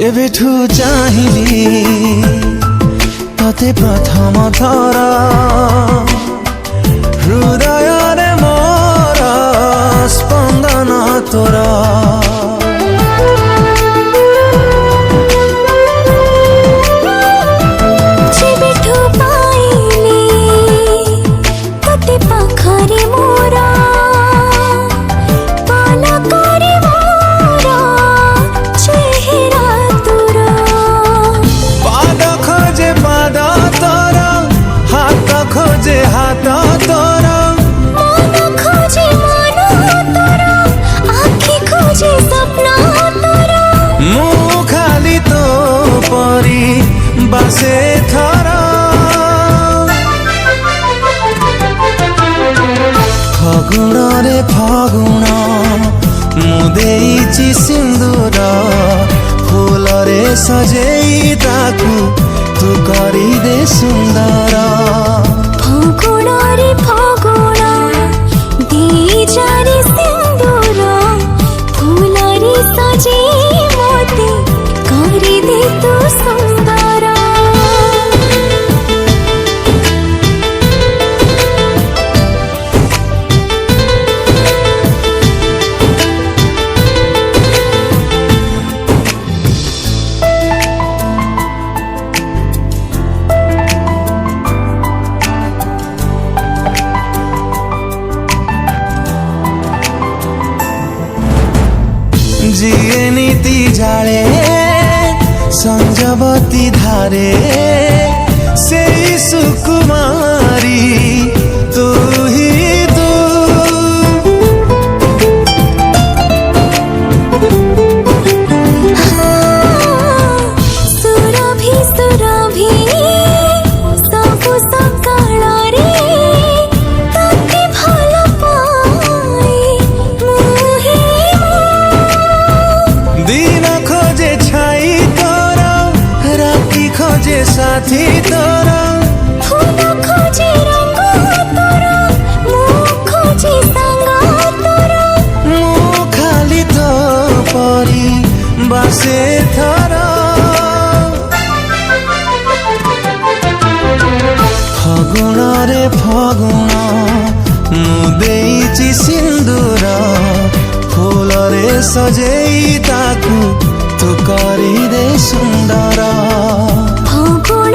जेबेठू चाहिली तते प्रथम थर हृदय रे मोर स्पंदन तोर जेबेठू पाइली तते पाखरे मोर खोजे हाथ तोर मन खोजे मन तोर आखि खोजे सपना तोर मु खाली तो परी बासे थर फगुण रे फगुण मु देइछि सिंदूर फूल रे सजेई ताकू तू करी दे सुंदर फगुण रे फगुण दीजारे सिंदूर फूल रे सजे मोते करी दे तू सुंदर जिए नीति जाले संजवती धारे से सुकुमारी तू ही तू सुरभि सुरभि सब सकाळ रे तते भल पाए मुहे दिन खोजे छाई तोर राति खोजे साथी तोर फूल खोजे रंग तोर मुँह खोजे संग तोर मु खाली तो परी बासे थर फगुण रे फगुण मु देइछि सिंदूर फूल रे सजेई ताकू तू करी दे सुंदर फगुण